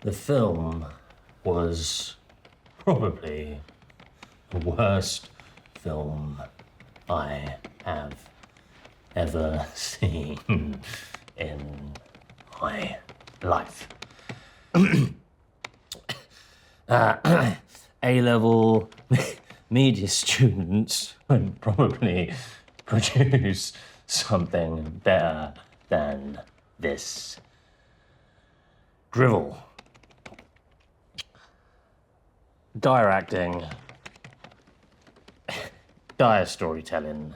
The film was probably the worst film I have ever seen in my life. A-level media students would probably produce something better than this drivel. Dire acting, dire storytelling,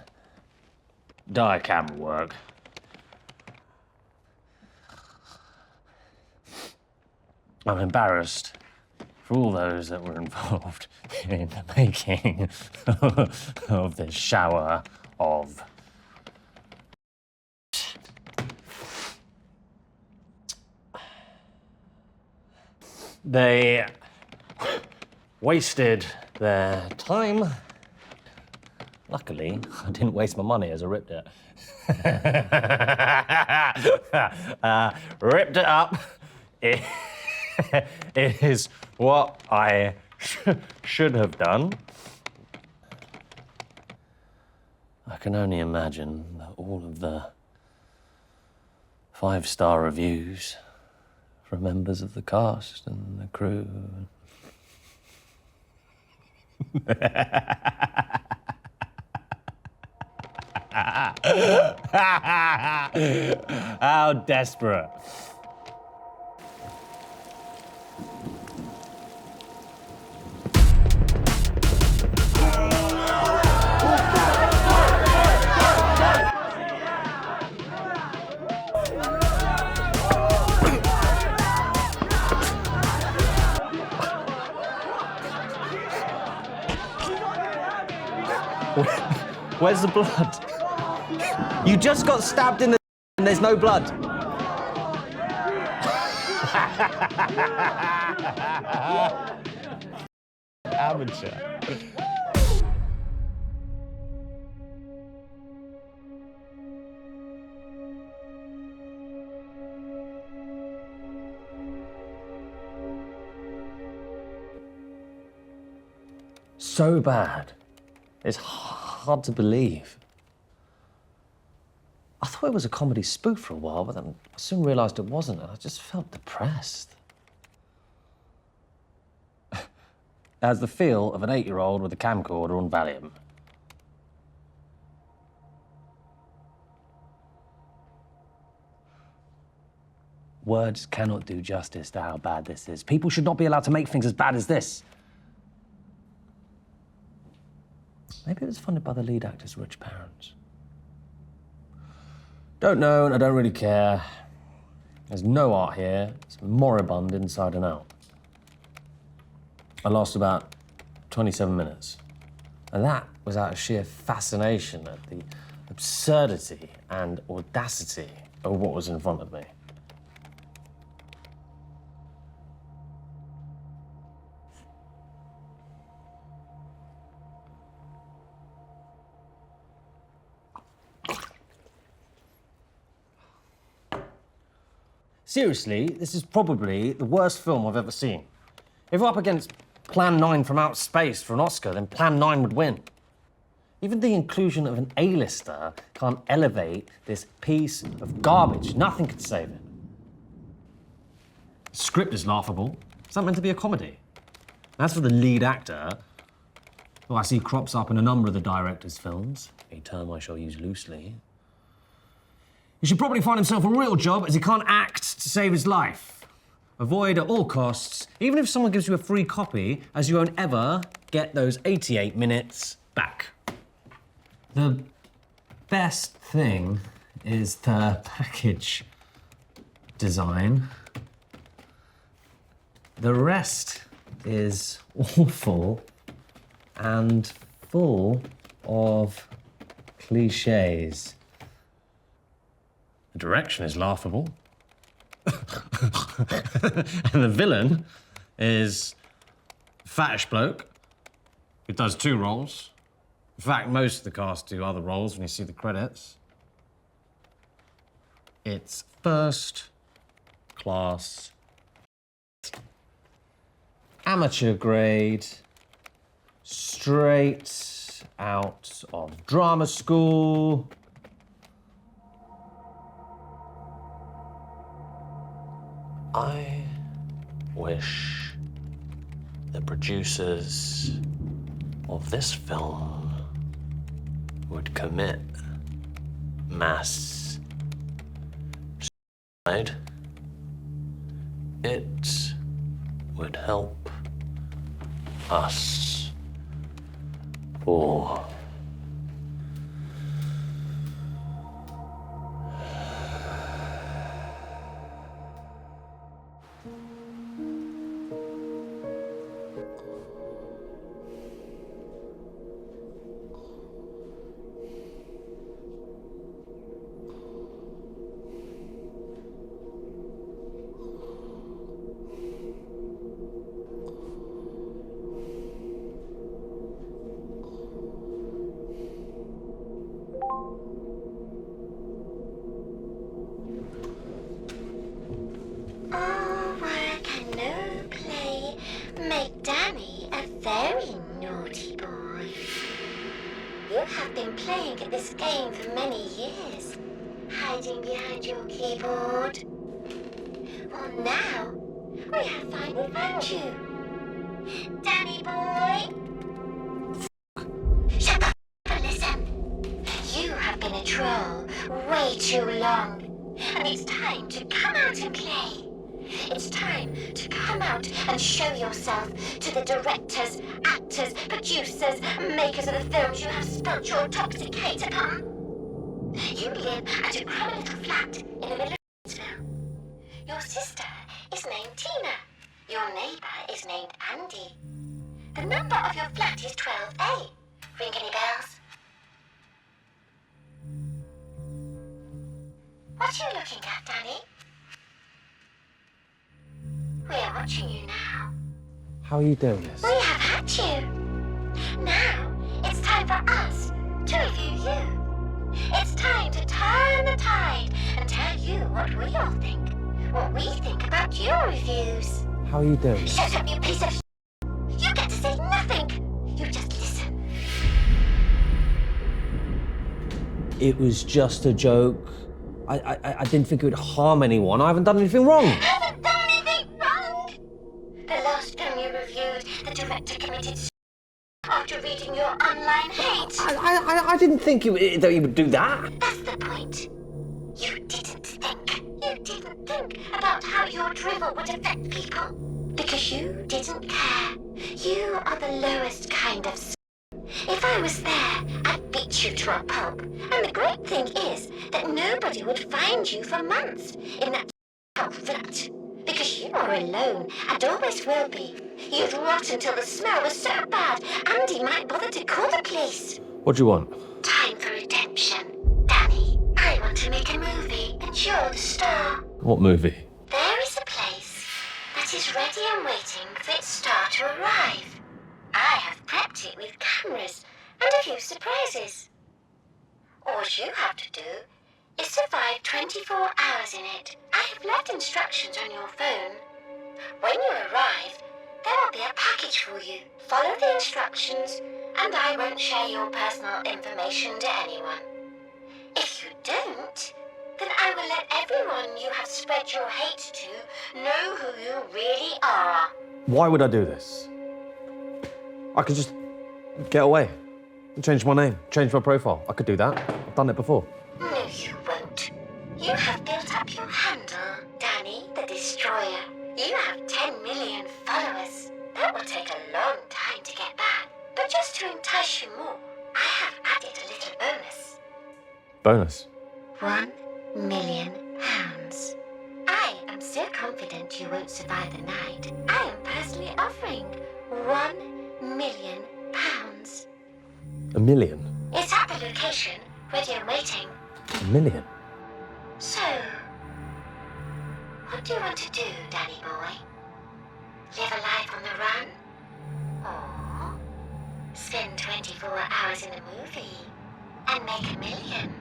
dire camera work. I'm embarrassed for all those that were involved in the making of this shower of They wasted their time. Luckily, I didn't waste my money as I ripped it. Ripped it up. It is what I should have done. I can only imagine that all of the 5-star reviews from members of the cast and the crew. How desperate. Where's the blood? You just got stabbed in the and there's no blood. Amateur. So bad. It's hard to believe. I thought it was a comedy spoof for a while, but then I soon realised it wasn't, and I just felt depressed. It has the feel of an 8-year-old with a camcorder on Valium. Words cannot do justice to how bad this is. People should not be allowed to make things as bad as this. Maybe it was funded by the lead actor's rich parents. Don't know, and I don't really care. There's no art here. It's moribund inside and out. I lost about 27 minutes. And that was out of sheer fascination at the absurdity and audacity of what was in front of me. Seriously, this is probably the worst film I've ever seen. If we're up against Plan 9 from Outer Space for an Oscar, then Plan 9 would win. Even the inclusion of an A-lister can't elevate this piece of garbage. Nothing could save it. The script is laughable. It's not meant to be a comedy. As for the lead actor, who I see crops up in a number of the director's films, a term I shall use loosely, he should probably find himself a real job, as he can't act to save his life. Avoid at all costs, even if someone gives you a free copy, as you won't ever get those 88 minutes back. The best thing is the package design. The rest is awful and full of cliches. The direction is laughable. And the villain is a fattish bloke who does 2 roles. In fact, most of the cast do other roles when you see the credits. It's first class amateur grade, straight out of drama school. I wish the producers of this film would commit mass suicide. It would help us all. All work and no play make Danny a very naughty boy. You have been playing at this game for many years, hiding behind your keyboard. Well, now we have finally found you. Danny boy! Shut up and listen. You have been a troll way too long, and it's time to come out and play. It's time to come out and show yourself to the directors, actors, producers, makers of the films you have spilt your toxic hate upon. You live at a crummy little flat in the middle of Evansville. Your sister is named Tina. Your neighbour is named Andy. The number of your flat is 12A. Ring any bells? What are you looking at, Danny? We are watching you now. How are you doing this? We have had you. Now it's time for us to review you. It's time to turn the tide and tell you what we all think. What we think about your reviews. How are you doing this? Shut up, you piece of You get to say nothing. You just listen. It was just a joke. I didn't think it would harm anyone. I haven't done anything wrong. Haven't done anything wrong. The last film you reviewed, the director committed suicide after reading your online hate. I didn't think that you would do that. That's the point. You didn't think. You didn't think about how your drivel would affect people. Because you didn't care. You are the lowest kind of If I was there, I'd beat you to a pulp. And the great thing is that nobody would find you for months in that rut. Because you are alone and always will be. You'd rot until the smell was so bad Andy might bother to call the police. What do you want? Time for redemption. Danny, I want to make a movie and you're the star. What movie? There is a place that is ready and waiting for its star to arrive. I have prepped it with cameras and a few surprises. All you have to do is survive 24 hours in it. I have left instructions on your phone. When you arrive, there will be a package for you. Follow the instructions, and I won't share your personal information to anyone. If you don't, then I will let everyone you have spread your hate to know who you really are. Why would I do this? I could just get away. Change my name, change my profile. I could do that. I've done it before. No, you won't. You have built up your handle, Danny the Destroyer. You have 10 million followers. That will take a long time to get back. But just to entice you more, I have added a little bonus. Bonus? £1 million. I am so confident you won't survive the night. I am personally offering £1 million. $1 million? It's at the location, ready and waiting. $1 million? So, what do you want to do, Danny boy? Live a life on the run? Or spend 24 hours in a movie and make $1 million?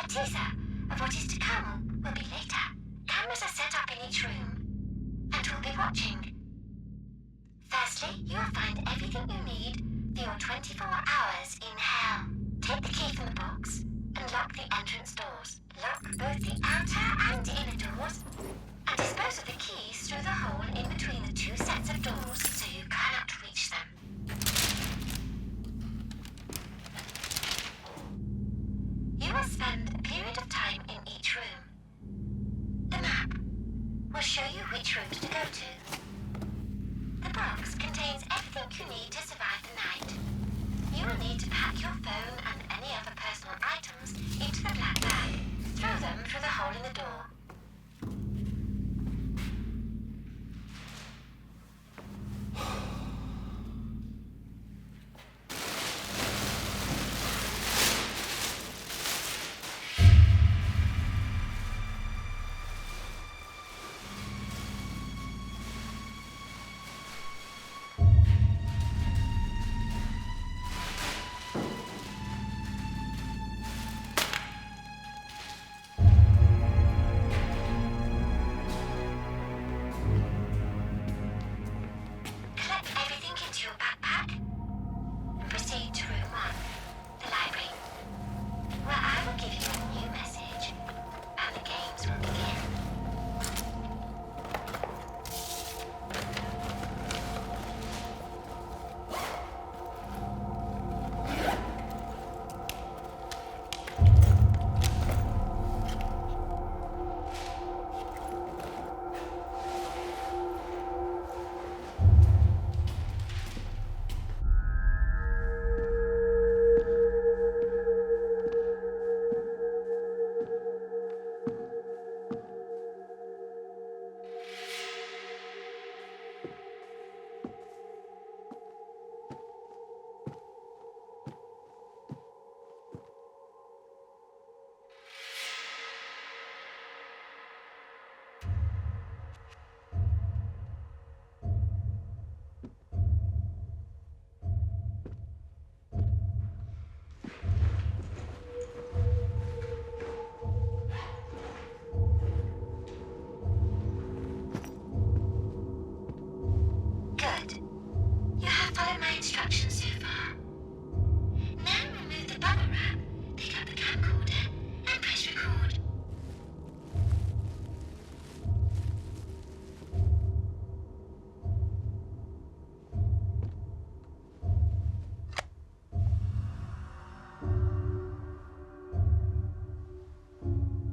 A teaser of what is to come will be later. Cameras are set up in each room and will be watching. Firstly, you'll find everything you need for your 24 hours in hell. Take the key from the box and lock the entrance doors. Lock both the outer and inner doors and dispose of the keys through the hole in between the two sets of doors so you cannot reach them. You will spend a period of time in each room. The map will show you which rooms to go to. The box contains everything you need to survive the night. You will need to pack your phone and any other personal items into the black bag. Throw them through the hole in the door.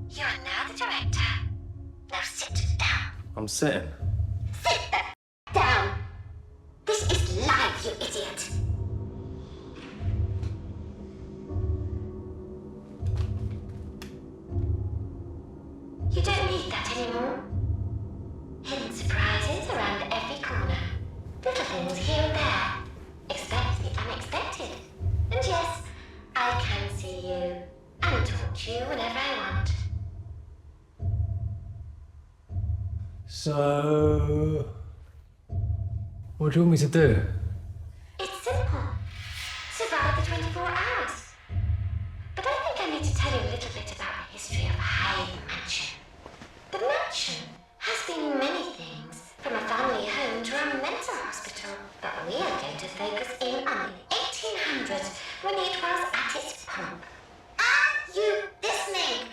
You are now the director. Now sit down. I'm sitting. Sit down. This is live, you idiot. You don't need that anymore. Hidden surprises around every corner. Little things here and there. Expect the unexpected. And yes, I can see you and talk to you whenever I want. So, what do you want me to do? It's simple. Survive the 24 hours. But I think I need to tell you a little bit about the history of Hyde Mansion. The mansion has been many things, from a family home to a mental hospital. But we are going to focus in on the 1800s, when it was at its pomp. Are you listening?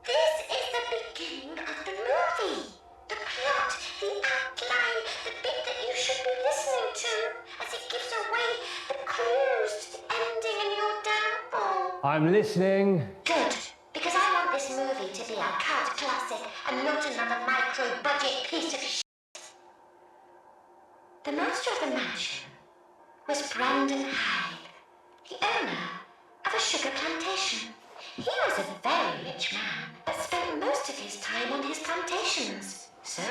This is the beginning of the movie. The plot, the outline, the bit that you should be listening to, as it gives away the clues to the ending and your downfall. I'm listening. Good, because I want this movie to be a cult classic and not another micro-budget piece of shit. The master of the mansion was Brandon Hyde, the owner of a sugar plantation. He was a very rich man, but spent most of his time on his plantations. So,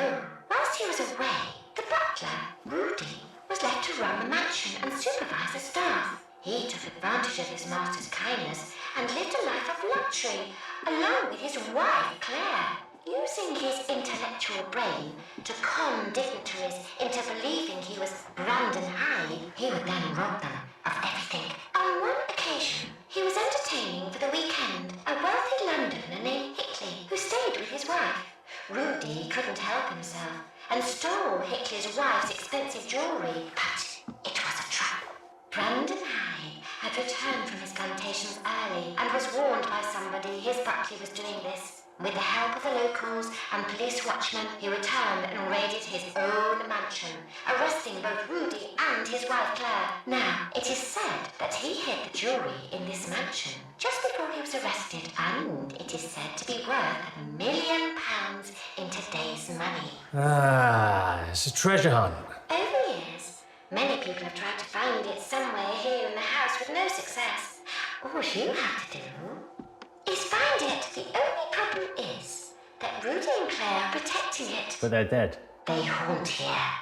whilst he was away, the butler, Rudy, was left to run the mansion and supervise the staff. He took advantage of his master's kindness and lived a life of luxury, along with his wife, Claire. Using his intellectual brain to con dignitaries into believing he was Brandon Hyde, he would then rob them of everything. On one occasion, he was entertaining for the weekend a wealthy landowner Rudy couldn't help himself and stole Hickley's wife's expensive jewellery, but it was a trap. Brandon Hyde had returned from his plantations early and was warned by somebody his Buckley was doing this. With the help of the locals and police watchmen, he returned and raided his own mansion, arresting both Rudy and his wife Claire. Now, it is said that he hid the jewelry in this mansion just before he was arrested, and it is said to be worth £1 million in today's money. Ah, it's a treasure hunt. Over years, many people have tried to find it somewhere here in the house with no success. All you have to do is find it. The only problem is that Rudy and Claire are protecting it. But they're dead. They haunt here.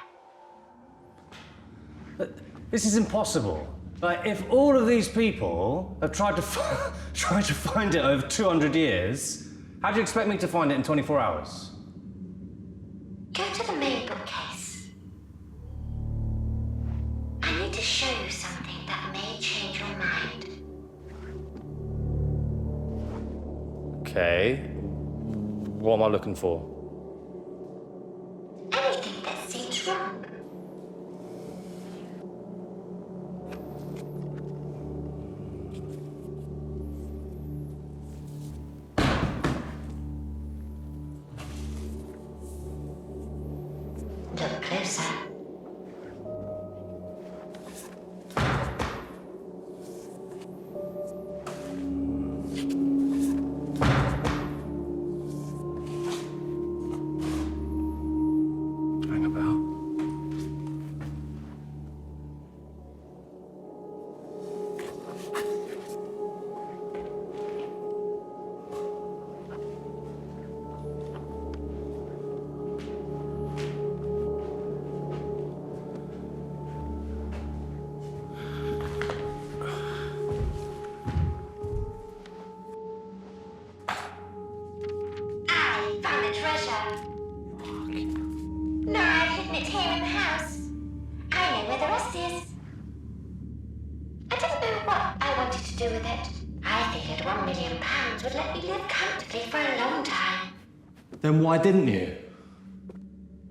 But this is impossible. Like, if all of these people have tried to find it over 200 years, how do you expect me to find it in 24 hours? Go to the main bookcase. I need to show you something that may change your mind. Okay. What am I looking for? Anything that seems wrong. Look closer. Hang about. I found the treasure. No, I've hidden it here in the house. I know where the rest is. I didn't know what I wanted to do with it. I figured £1 million would let me live comfortably for a long time. Then why didn't you?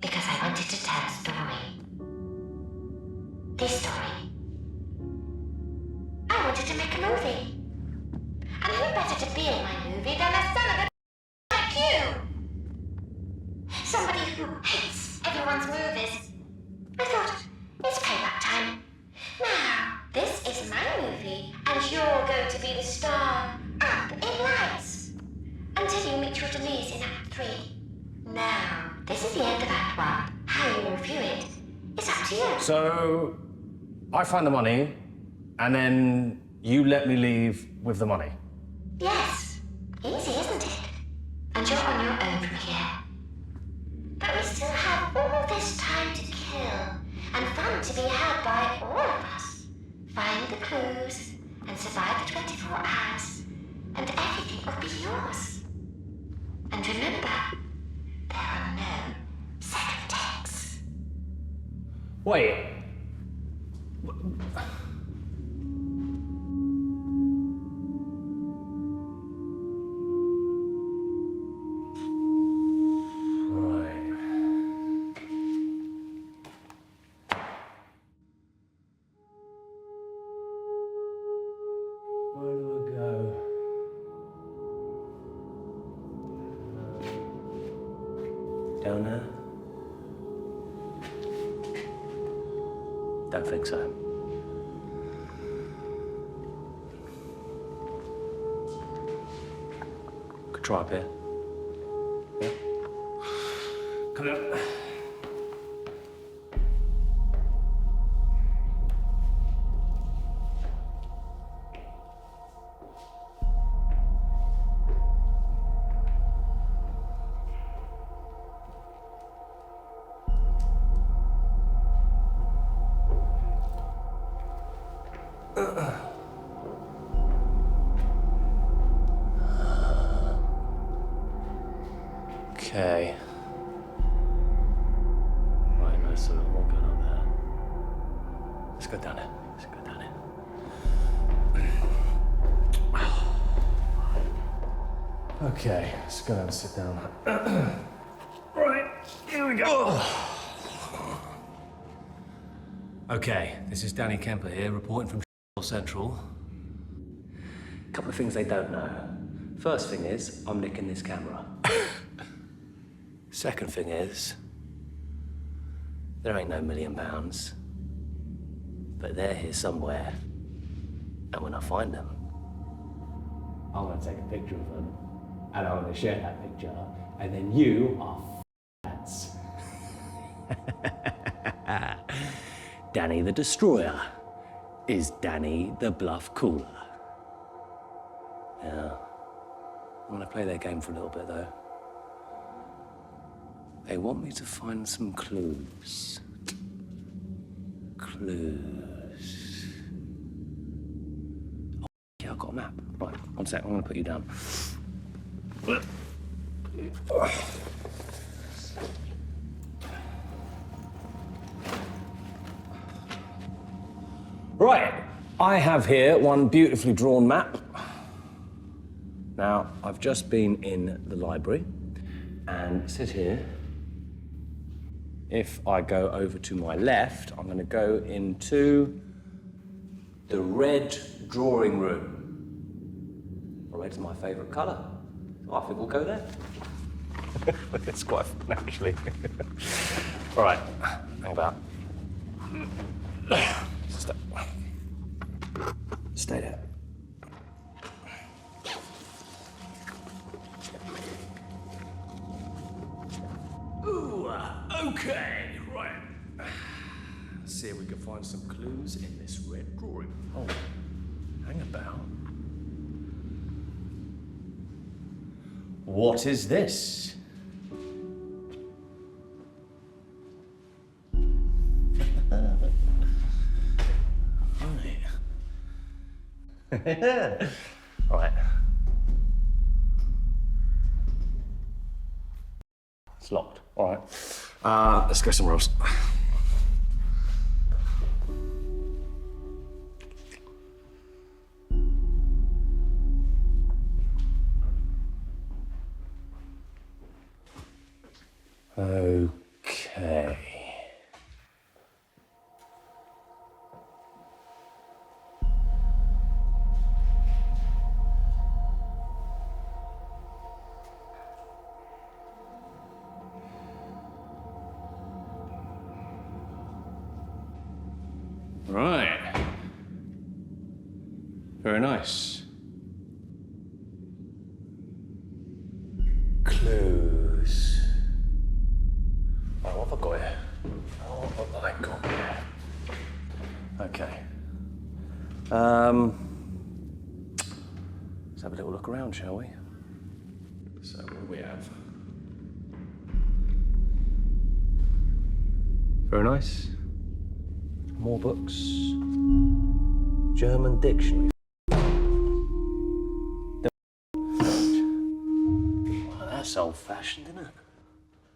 Because I wanted to tell a story. This story. I wanted to make a movie. And who better to be in my movie than a son of a like you? Somebody who hates everyone's movies. I thought, it's payback time. Now, this is my movie, and you're going to be the star up in lights. Until you meet your demise in Act 3. Now, this is the end of Act 1. How you review it is up to you. So, I find the money, and then you let me leave with the money. Yes. Easy, isn't it? And you're on your own from here. But we still have all this time to kill, and fun to be had by all of us. Find the clues, and survive the 24 hours, and everything will be yours. And remember, there are no second takes. Wait. Where do I go? Down there? Don't think so. Could try up here. Yeah? Come on. Okay. Right, there's a little more going on there. Let's go down it. Let's go down it. Okay, let's go down and sit down. Here we go. Okay, this is Danny Kemper here, reporting from Central. A couple of things they don't know. First thing is, I'm nicking this camera. Second thing is, there ain't no £1 million, but they're here somewhere. And when I find them, I'm gonna take a picture of them, and I'm gonna share that picture, and then you are f***ats. Danny the Destroyer is Danny the Bluff Cooler. Yeah. I'm gonna play their game for a little bit though. They want me to find some clues. Clues. Oh, yeah, I've got a map. Right, one sec, I'm gonna put you down. Right, I have here one beautifully drawn map. Now, I've just been in the library, and it says here, if I go over to my left, I'm going to go into the red drawing room. Red's my favourite colour. I think we'll go there. It's quite fun, actually. All right, hang about. Stay there. Ooh, okay, right. Let's see if we can find some clues in this red drawing. Oh, hang about. What is this? Right. It's locked. All right. Let's go somewhere else. Okay. Right. Very nice. Clues. Oh, what have I got here? What have I got here? Okay. Let's have a little look around, shall we? So what do we have? Very nice. More books. German dictionary. Well, that's old-fashioned, isn't it?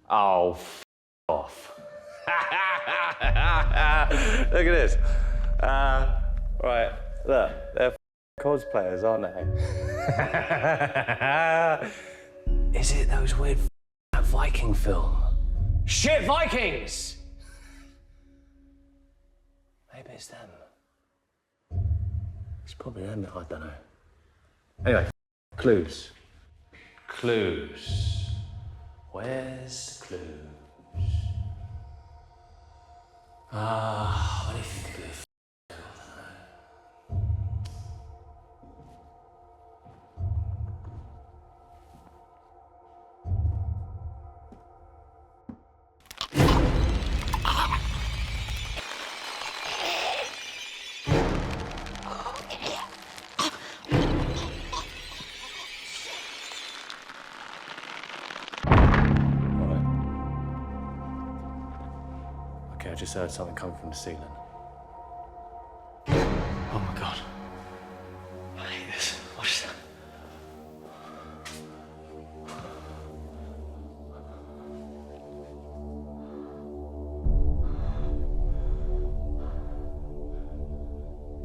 Oh, off. Look at this. Right, look, they're cosplayers, aren't they? Is it those weird Viking film? Shit, Vikings! Maybe it's them. It's probably them, I don't know. Anyway, clues. Clues. Where's the clues? What do you think of it? Okay, I just heard something coming from the ceiling. Oh my god. I hate this. What is that?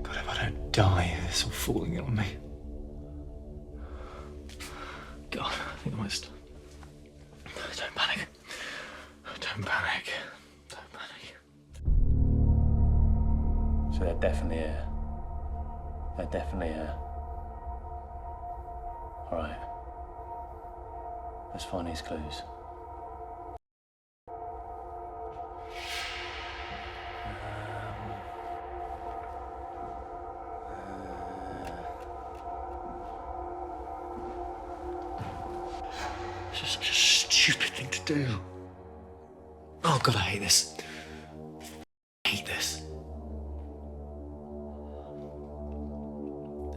God, if I don't die, it's all falling in on me. God, I think I might Don't panic. Don't Don't panic. Don't panic. So they're definitely here. They're definitely here. All right. Let's find these clues. This is such a stupid thing to do. Oh God, I hate this. I hate this.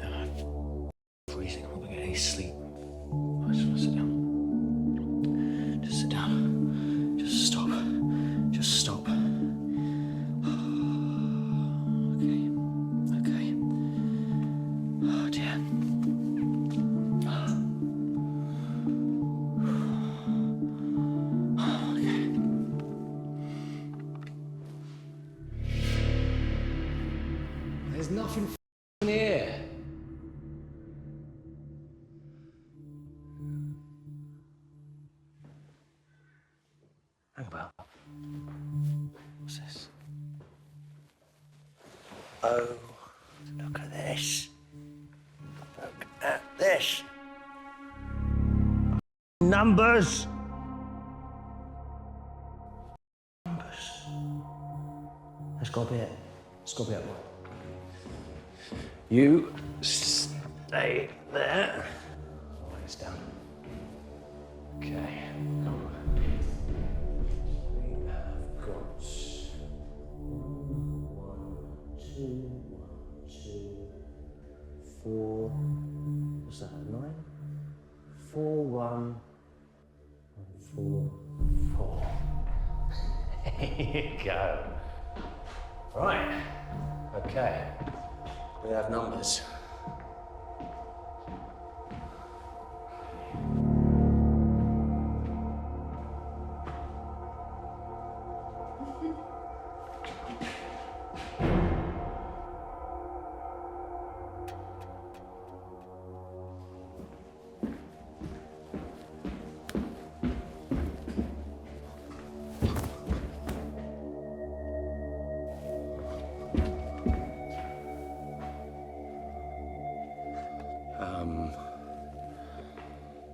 I'm freezing. I'm not gonna get any sleep. I just want to sit down. Just sit down. Just stop. Just stop. Okay. Okay. Oh dear. There's nothing in here. Hang about. What's this? Oh, look at this. Look at this. Numbers. Numbers. That's got to be it. It's got to be it. You stay there. Write this down. Okay. We have got 1, 2, 4. What's that? 9? 4, 1, 4, 4. Here you go. Right. Okay. We have numbers.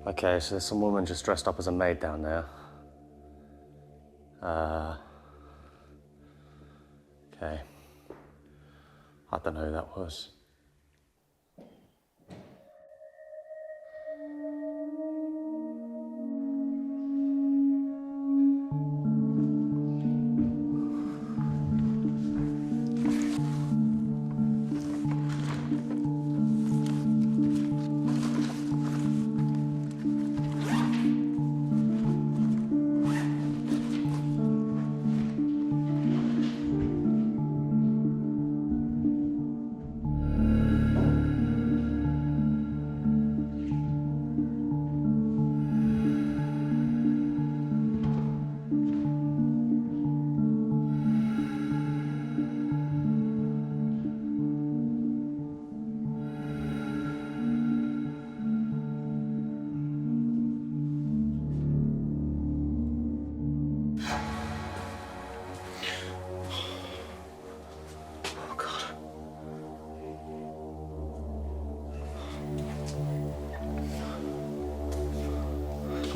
Okay, so there's some woman just dressed up as a maid down there. Okay. I don't know who that was.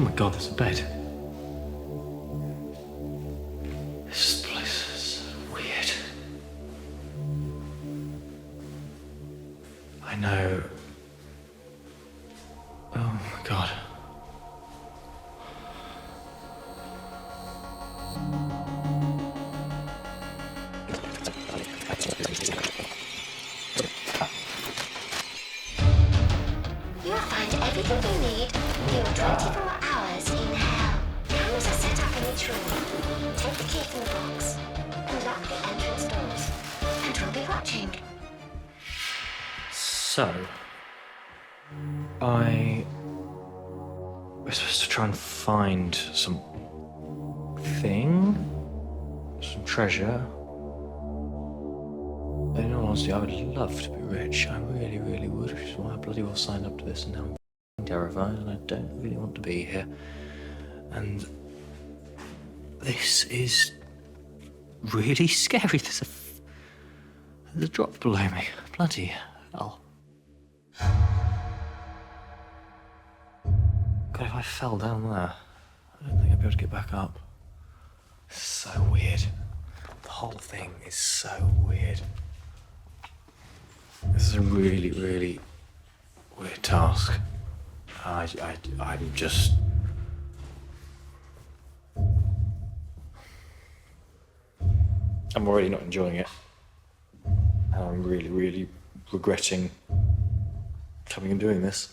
Oh my God, there's a bed. This place is weird. I know. Oh my God. You'll find everything you need for your 24 hours in hell. Cameras are set up in each room. Take the key from the box and lock the entrance doors. And we'll be watching. So, we're supposed to try and find some treasure. In all honesty, I would love to be rich. I really, really would, which is why I bloody well signed up to this, and now I'm terrified and I don't really want to be here. And This is really scary. There's a drop below me. Bloody hell. God, if I fell down there, I don't think I'd be able to get back up. It's so weird. The whole thing is so weird. This is a really, really weird task. I'm just... I'm already not enjoying it. And I'm really, really regretting coming and doing this.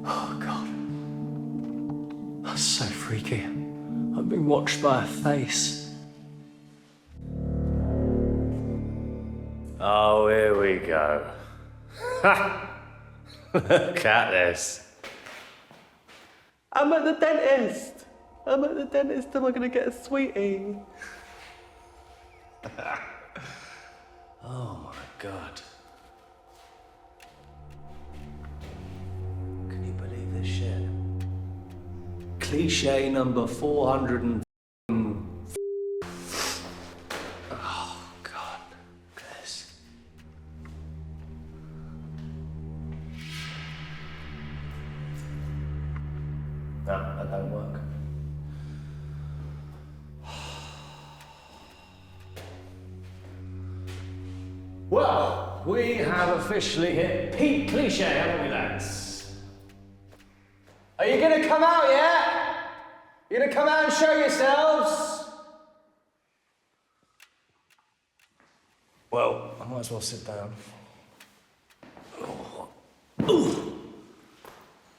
Oh, God. That's so freaky. I'm being watched by a face. Oh, here we go. Look at this. I'm at the dentist. I'm at the dentist. Am I gonna get a sweetie? Oh my God. Can you believe this shit? Cliche number 400 and... Oh God, look at this. No, that don't work. Well, we have officially hit peak cliche, haven't we, lads? Are you gonna come out yet? You gonna come out and show yourselves? Well, I might as well sit down.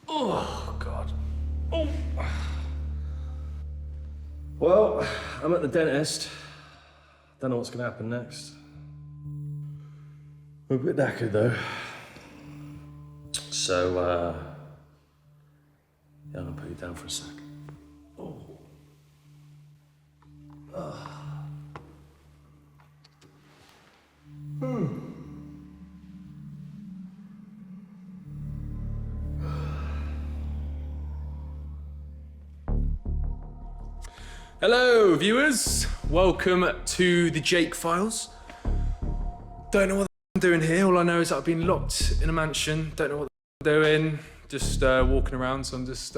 Oh, God. Oh. Well, I'm at the dentist. Don't know what's gonna happen next. I'm a bit knackered though. So, yeah, I'm gonna put you down for a sec. Oh. Hello, viewers. Welcome to the Jake Files. Don't know what I'm doing here. All I know is that I've been locked in a mansion. Don't know what I'm doing. Just walking around. So I'm just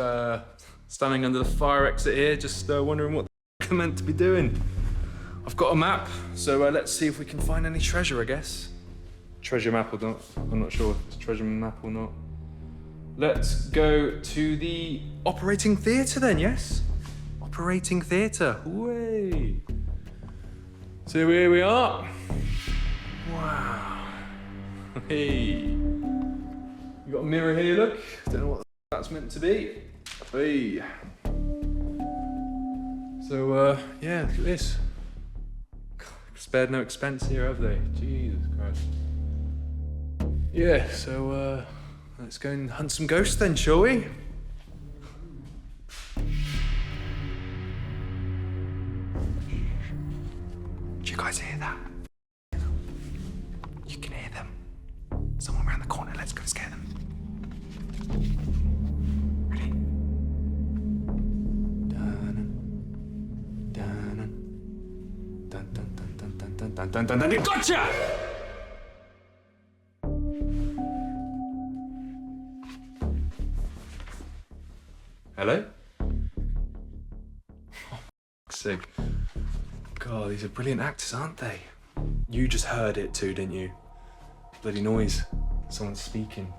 standing under the fire exit here, just wondering what I'm meant to be doing. I've got a map, so let's see if we can find any treasure, I guess. Treasure map or not. I'm not sure if it's treasure map or not. Let's go to the operating theatre then, yes? Operating theatre. Way. So here we are. Wow. Hey. You got a mirror here, look. Don't know what that's meant to be. Hey. So, yeah, look at this. Spared no expense here, have they? Jesus Christ. Yeah, so, let's go and hunt some ghosts then, shall we? Do you guys hear that? You can hear them. Someone around the corner. Let's go scare them. Ready? Dun. Gotcha! Hello? Oh, fuck's sake. God, these are brilliant actors, aren't they? You just heard it too, didn't you? Bloody noise. Someone's speaking.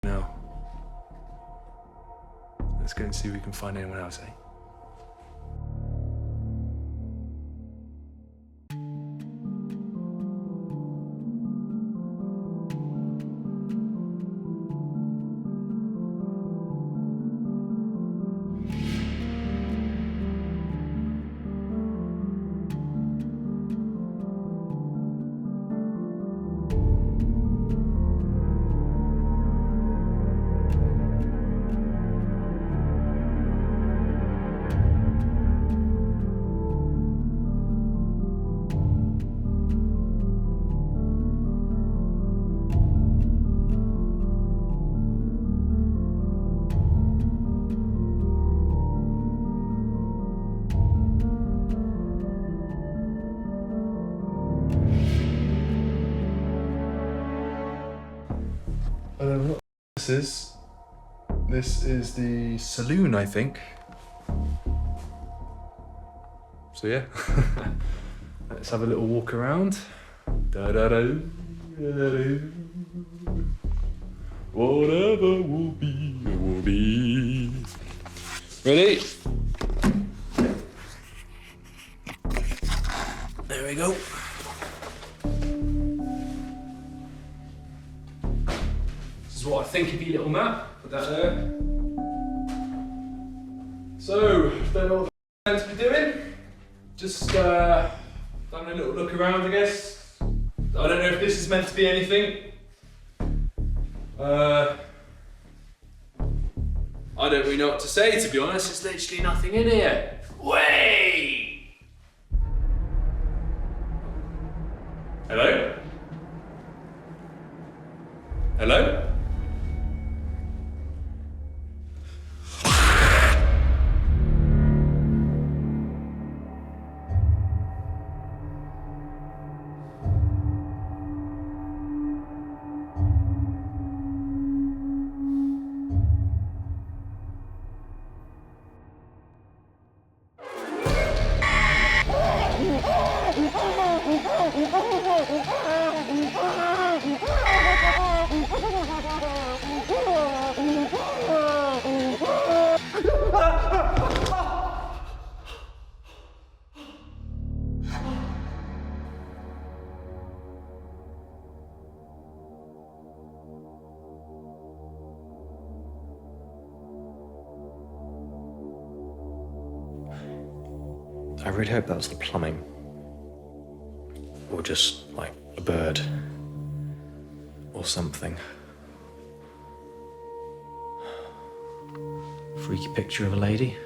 No. Let's go and see if we can find anyone else, eh? offices. This is the saloon, I think. So yeah, let's have a little walk around. Da-da-da, da-da-da. Whatever will be, it will be. Ready? There we go. This is what I think of your little map. Put that there. So, don't know what the meant to be doing. Just having a little look around, I guess. I don't know if this is meant to be anything. I don't really know what to say, to be honest. There's literally nothing in here. Way! Hello? Hello? I really hope that was the plumbing. Or just, like, a bird. Or something. Freaky picture of a lady.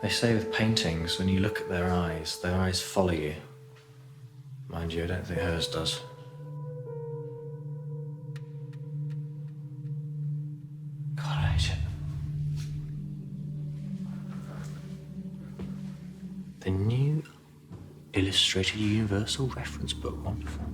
They say with paintings, when you look at their eyes follow you. Mind you, I don't think hers does. God, I hate it. The new Illustrated Universal Reference Book. Wonderful.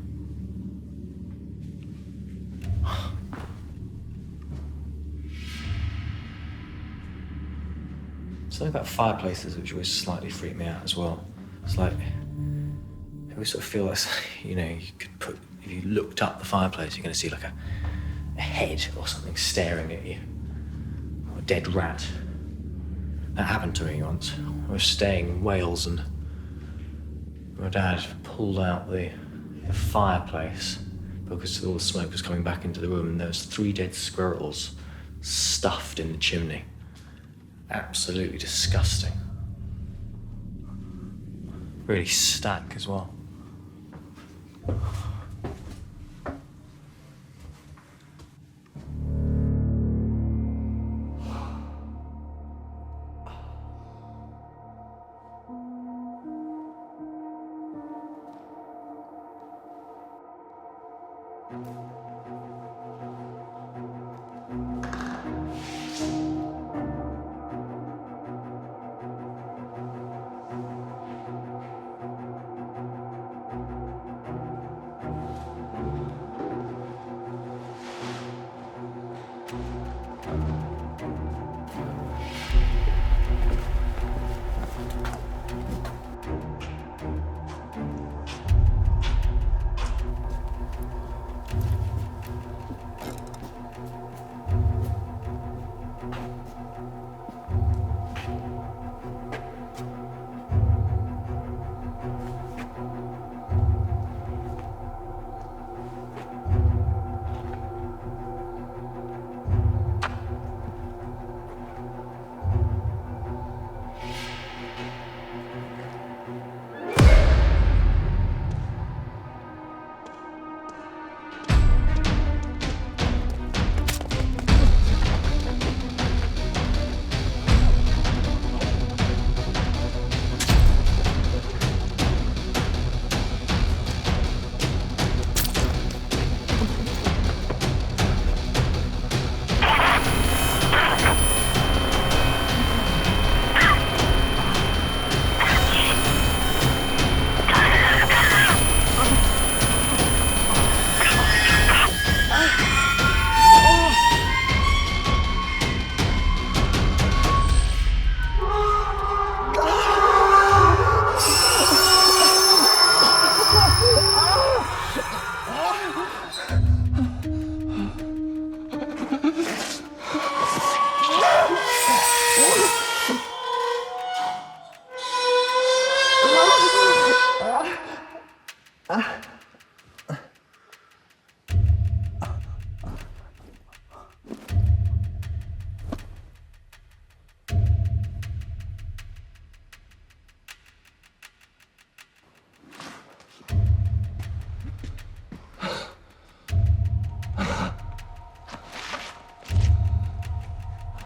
Something about fireplaces which always slightly freak me out as well. It's like, I always sort of feel like, you know, you could put, if you looked up the fireplace, you're going to see like a head or something staring at you. Or a dead rat. That happened to me once. I was staying in Wales and my dad pulled out the fireplace because all the smoke was coming back into the room and there was 3 dead squirrels stuffed in the chimney. Absolutely disgusting. Really stank as well.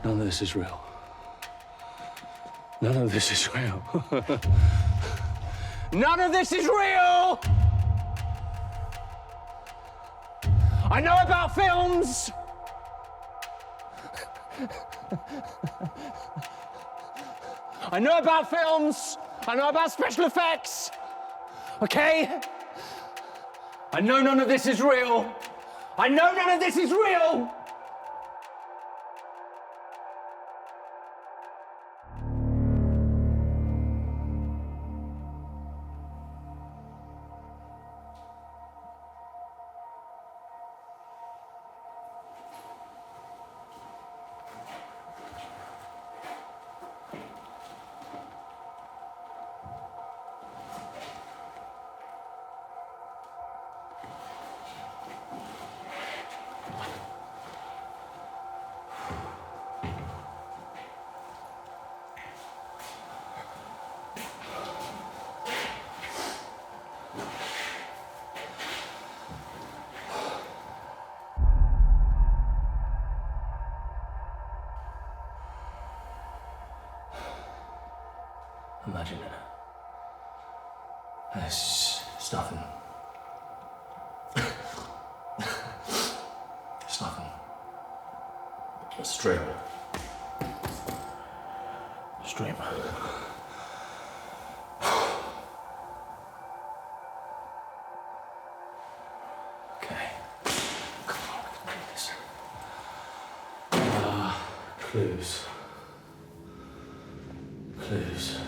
None of this is real. None of this is real. None of this is real! I know about films! I know about films! I know about special effects! Okay? I know none of this is real! I know none of this is real! Imagine it. There's nothing. It's nothing. It's a dream. It's a dream. Okay. Come on, we can do this. Clues. Clues.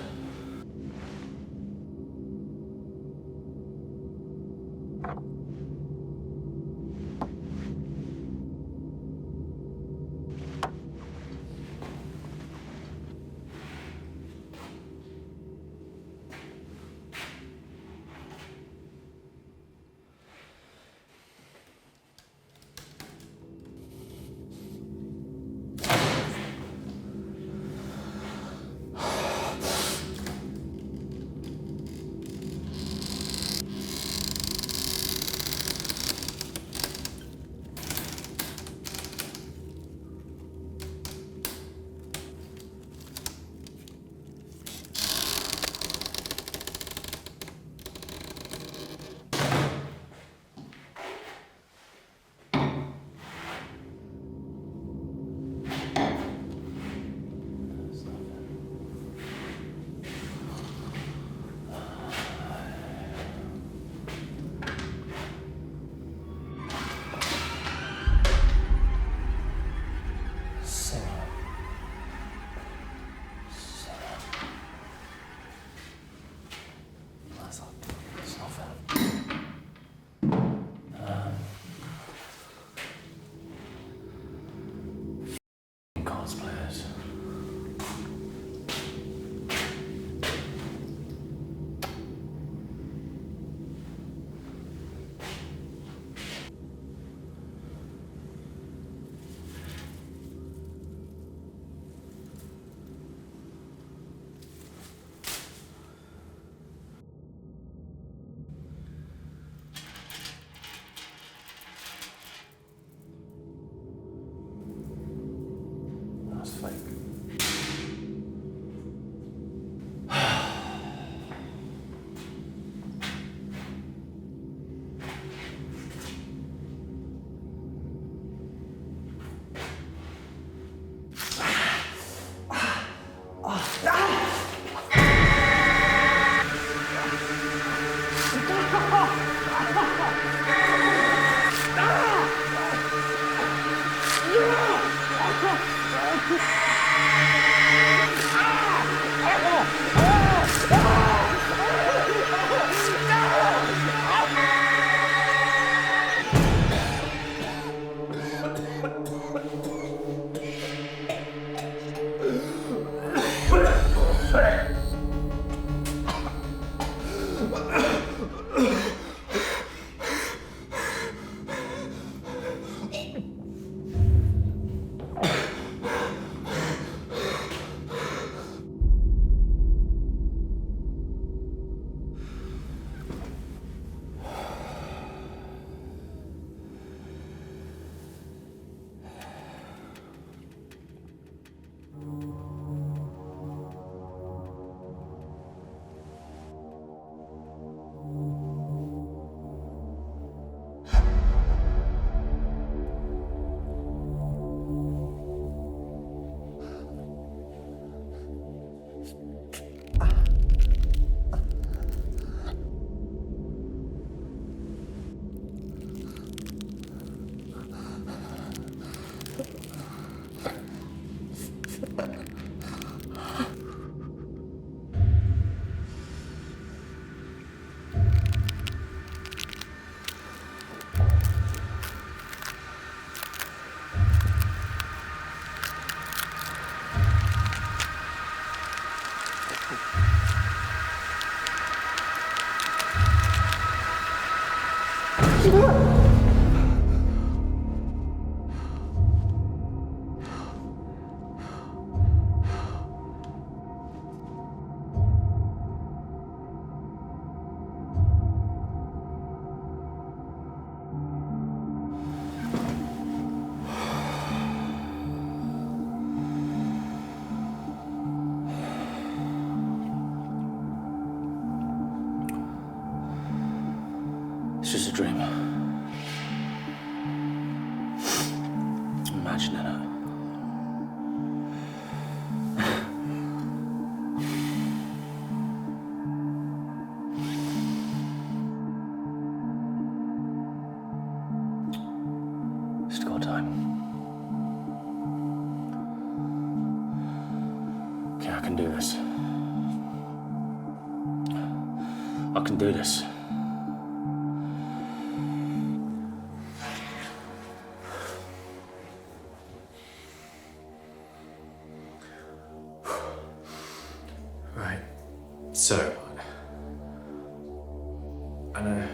It's just a dream. Imagining it. Still got time. Okay, I can do this. I can do this. Right. So, I know.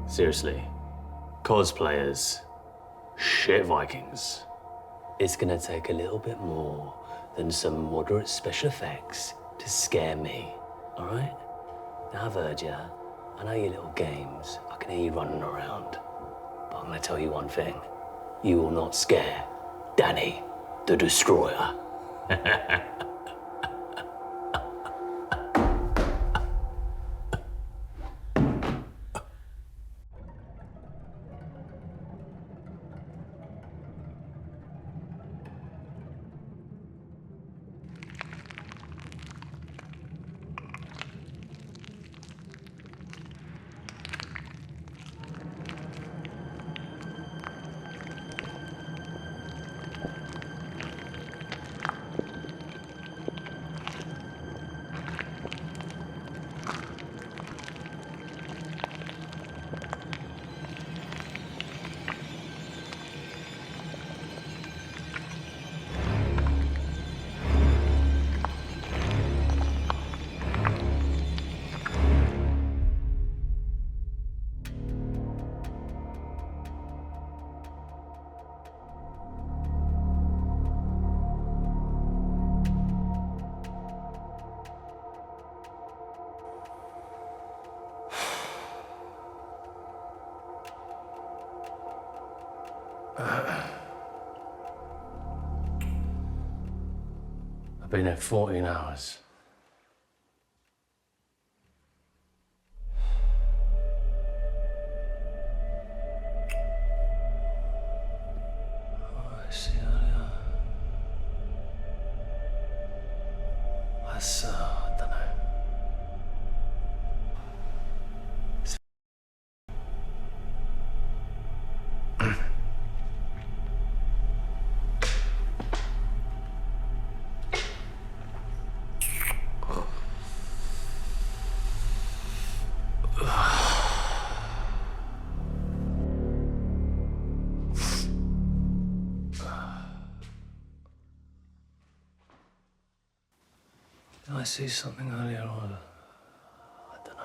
Seriously, cosplayers, shit Vikings. It's gonna take a little bit more than some moderate special effects to scare me, all right? Now I've heard ya. I know your little games. I can hear you running around. But I'm gonna tell you one thing. You will not scare Danny the Destroyer. I've been here 14 hours. Oh, I see earlier. I don't know. Did I see something earlier on? I don't know.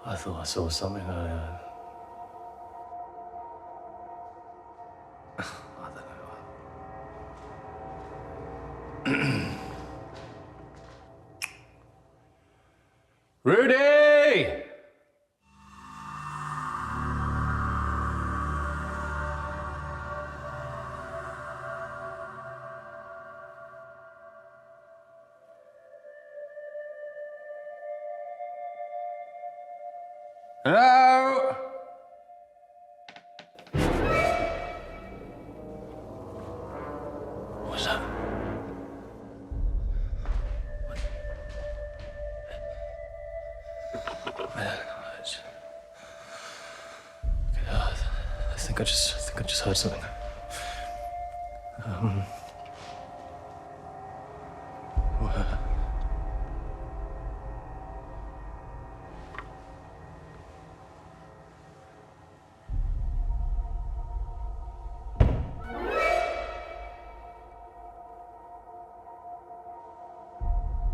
I thought I saw something earlier. I don't know. Rudy! Hello? What's that? I think I just heard something.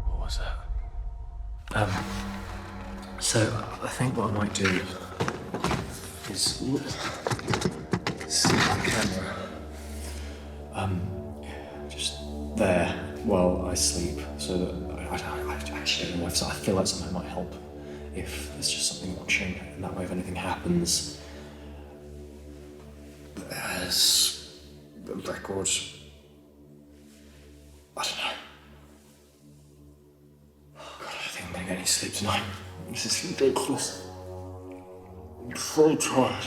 What was that? So I think what I might do is see the camera. Just there while I sleep, so that I actually don't know if I feel like something might help if there's just something watching, and that way if anything happens, there's records. I don't know. God, I think I'm gonna get any sleep tonight. This is ridiculous. I'm so tired.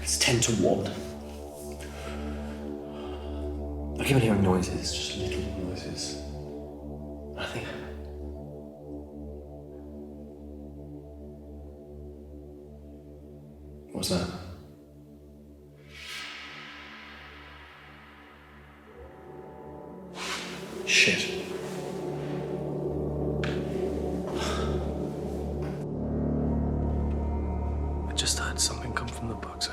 It's 10 to 1. I keep on hearing noises, just little noises. I think. What's that? Shit. I just heard something come from the box.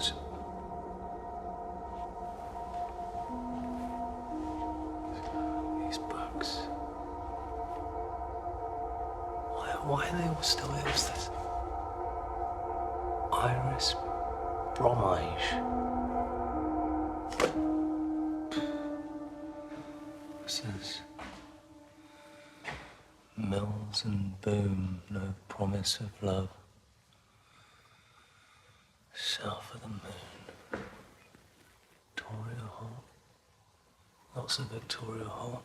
These books. Why are they all still here? What's this? Iris Bromwich. What's this? Mills and Boom, no promise of love. South of the moon. Victoria Hall. Lots of Victoria Hall.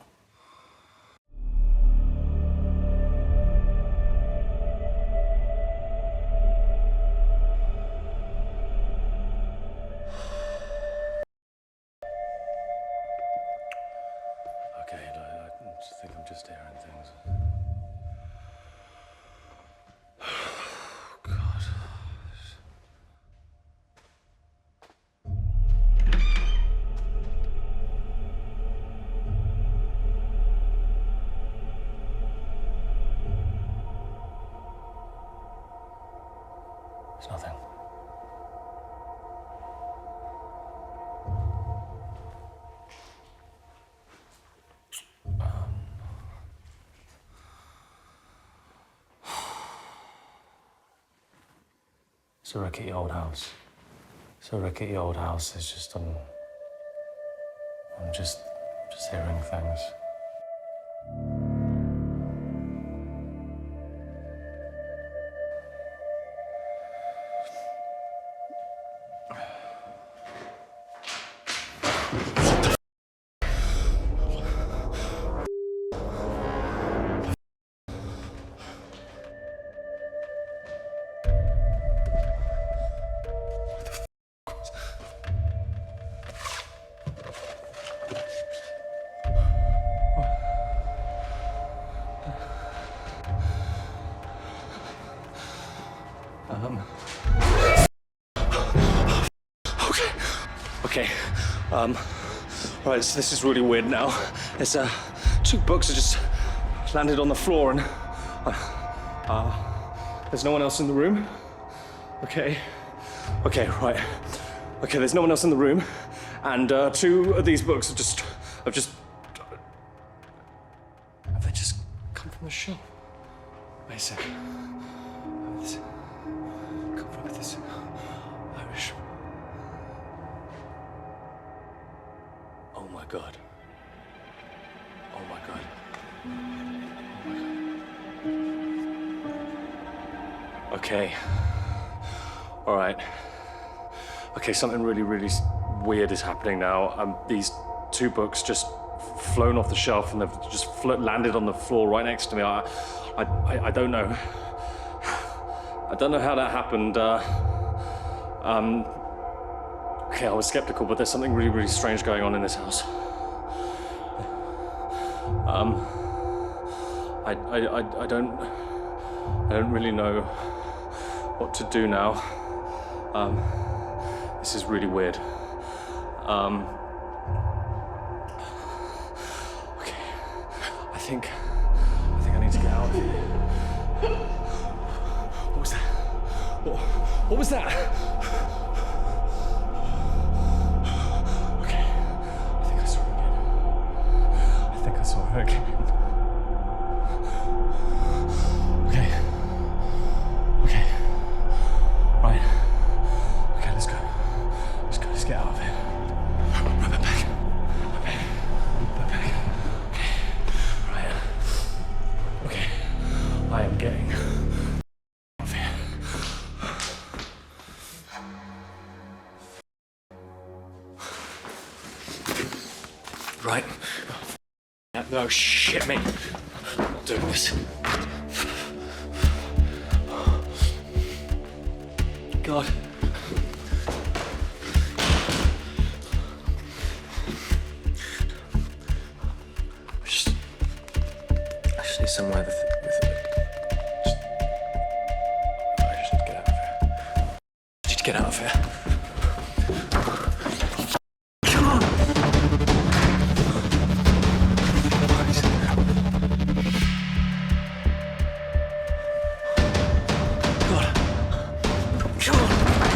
Okay, I just think I'm just hearing things. Oh, God. It's nothing. It's a rickety old house. It's a rickety old house. It's just I'm just hearing things. Okay. Right, so this is really weird now. There's two books that just landed on the floor and there's no one else in the room. Okay, right. Okay, there's no one else in the room, and two of these books have just have they just come from the shelf? Wait a second. Have this come from this Irish? Oh my God. Oh my God. Oh my God. Okay. All right. Okay, something really weird is happening now. These two books just flown off the shelf and they've just landed on the floor right next to me. I don't know. I don't know how that happened. Okay, I was skeptical, but there's something really strange going on in this house. I don't really know what to do now. This is really weird. Okay, I think I need to get out of here. What was that? What was that? Okay, I think I saw her again. I think I saw her again. Okay. Right. Okay, let's go. Let's get out of here. Right, my bag. Okay. Right. Okay. I am getting out of here. Right. No, shit me. I'm not doing this. God. I just need somewhere with I just need to get out of here. I need to get out of here. Come on! God. Come on!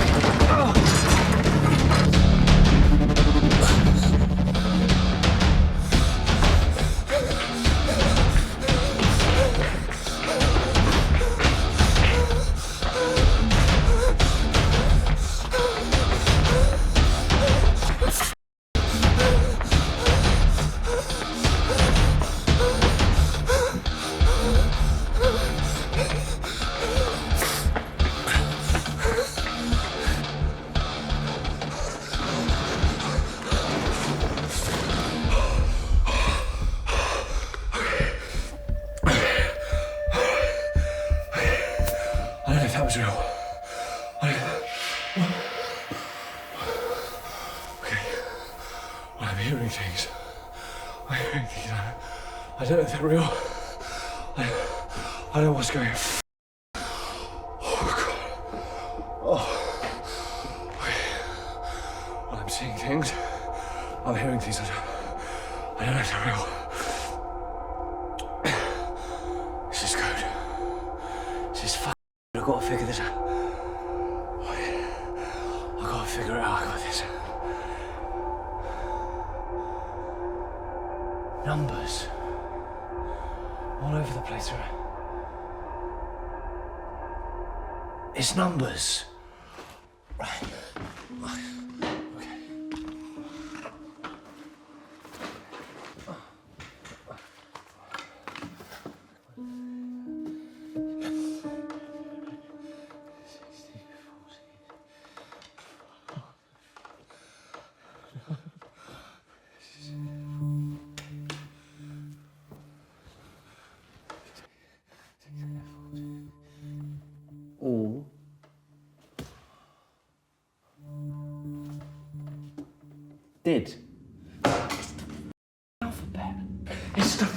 hearing things. I'm hearing things. I don't know if they're real. I don't know what's going on. Oh, God. Oh. Well, I'm seeing things. I'm hearing things. I don't know if they're real. This is good. This is fun. I've got to figure this out. I've got to figure it out. I got this. Numbers. All over the place. It's numbers. Right. Okay. All did. Alphabet. It's the.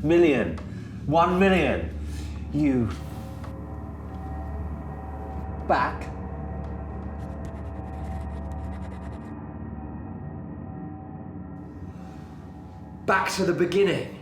Million. 1 million. You. Back. Back to the beginning.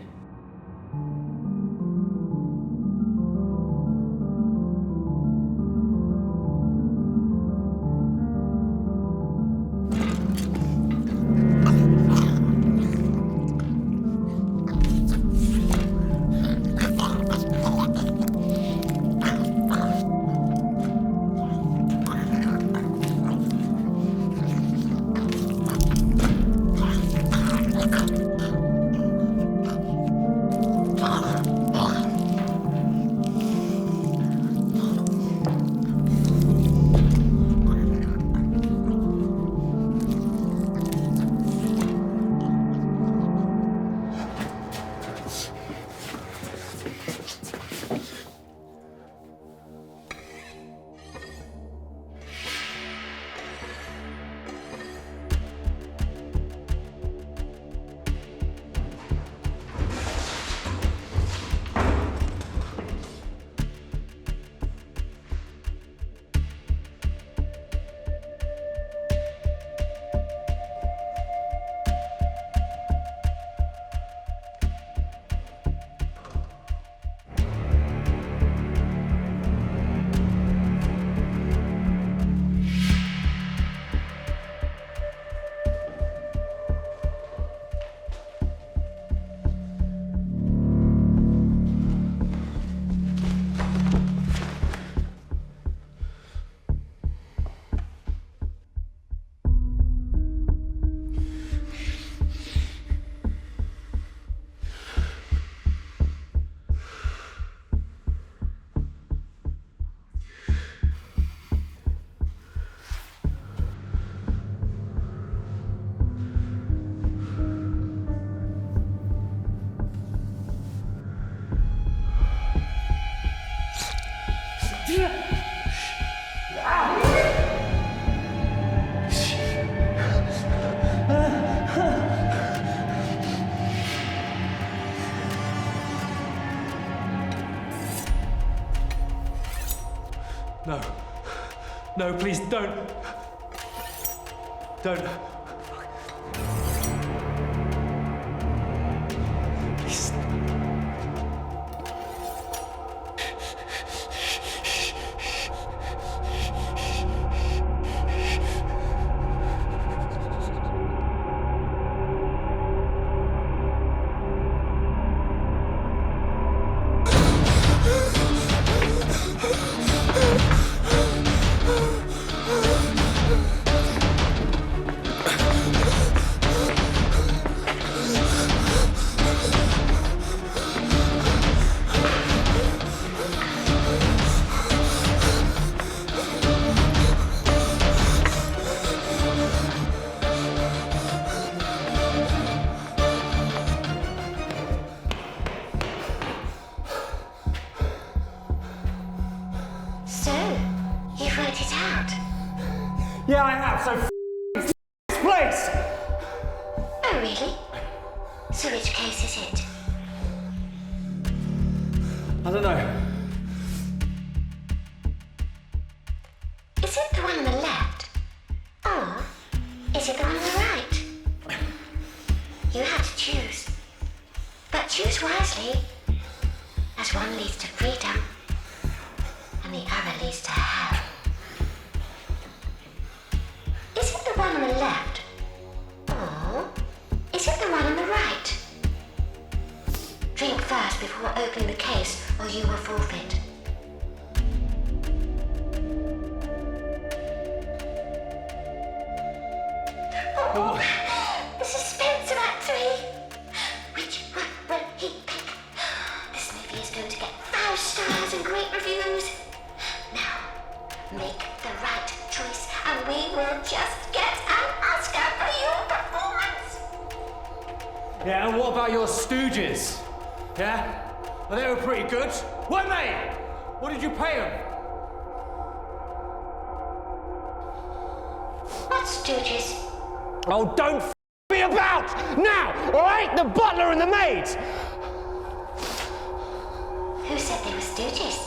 No. No, please don't. Don't. Please. out, so this place! Oh, really? So which case is it? I don't know. Is it the one on the left? Or is it the one on the right? You have to choose. But choose wisely, as one leads to freedom and the other leads to hell. Is it the one on the left? Or is it the one on the right? Drink first before opening the case, or you will forfeit. Oh, the suspense of Act 3. Which one will he pick? This movie is going to get 5 stars and great reviews. Now, make the right choice and we will just get an Oscar for your performance. Yeah, and what about your stooges? Yeah? Well, they were pretty good, weren't they? What did you pay them? What stooges? Oh, don't me about! Now, all right? The butler and the maid! Who said they were stooges?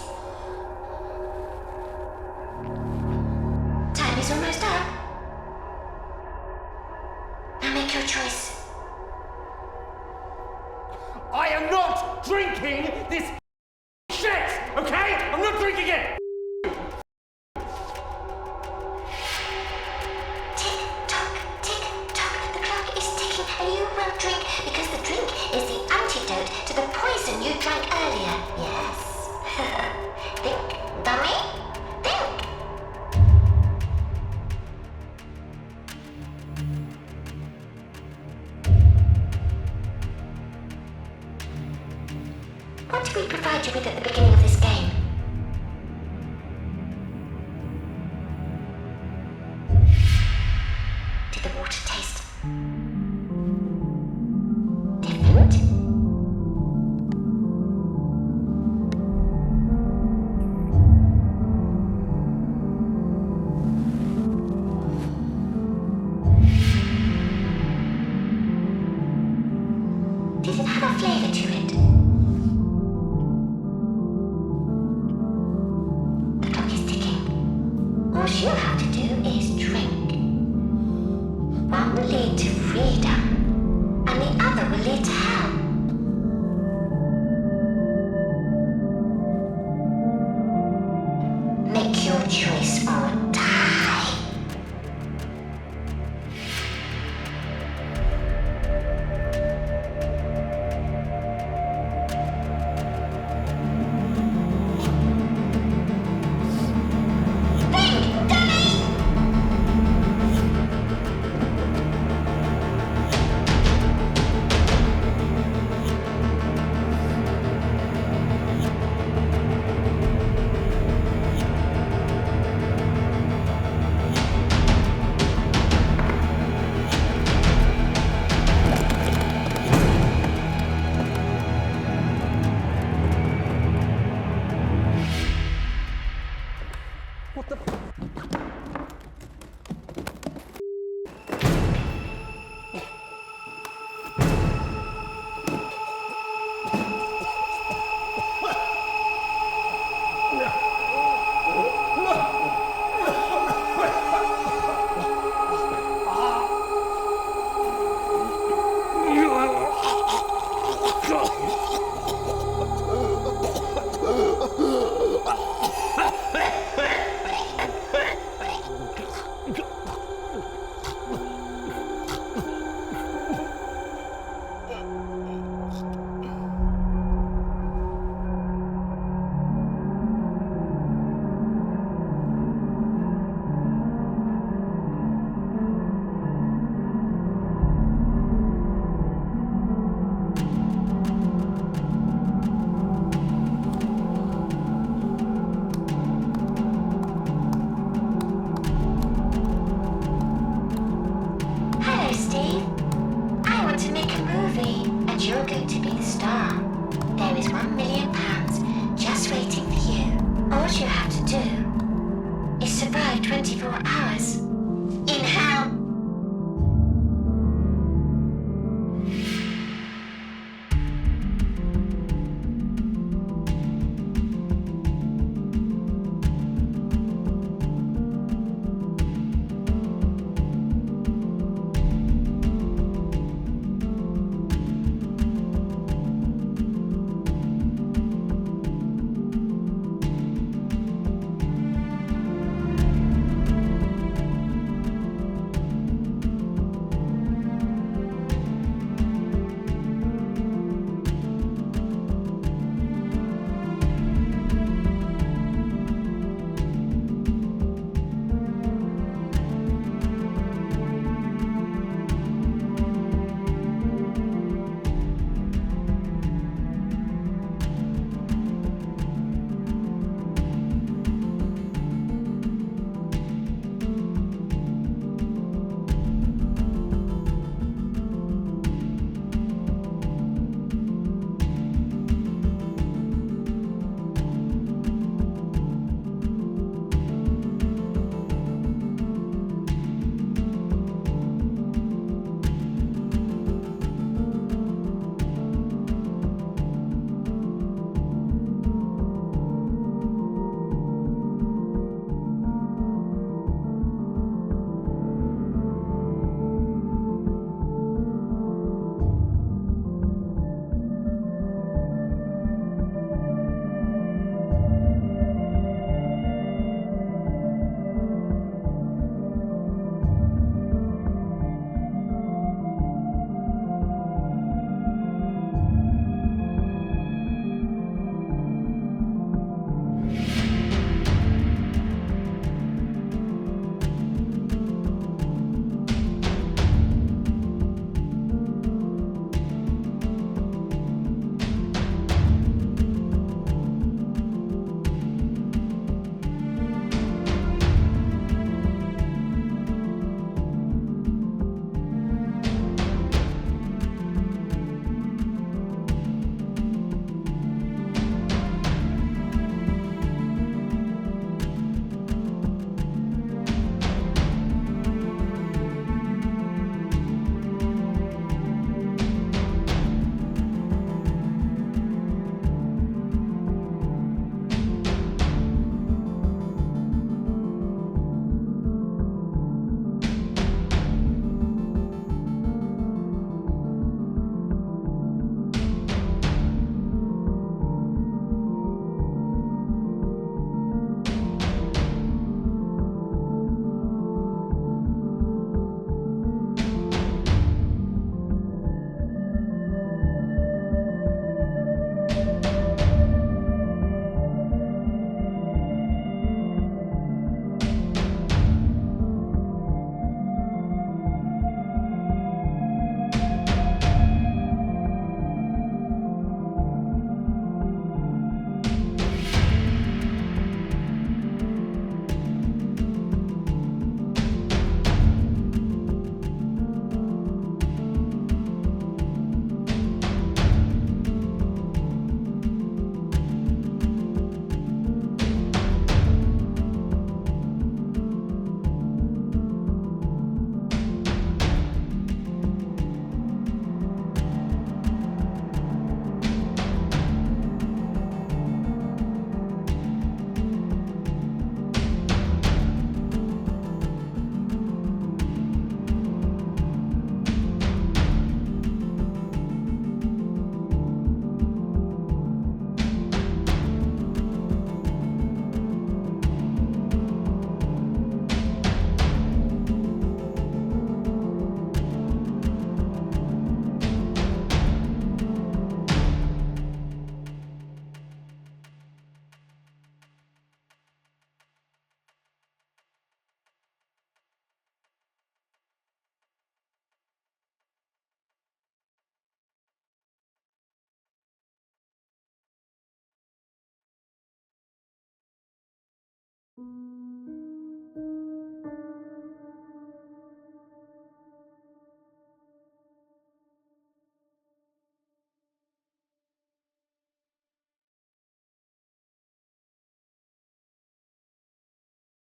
Time is almost up. Now make your choice. I am not drinking this shit, okay? I'm not drinking it! Tick-tock, the clock is ticking and you will drink because the drink is the antidote to the poison you drank earlier. Yes. Think, dummy. Think. What did we provide you with at the beginning of this game? Did the water taste different? Did it have a flavor to it? The clock is ticking. All you have to do is drink. One will lead to freedom, and the other will lead to hell. Make your choice or die. Think, dummy! Hello, Steve. I want to make a movie, and you're going to be the star. There is £1 million just waiting for you. All you have to do is survive 24 hours in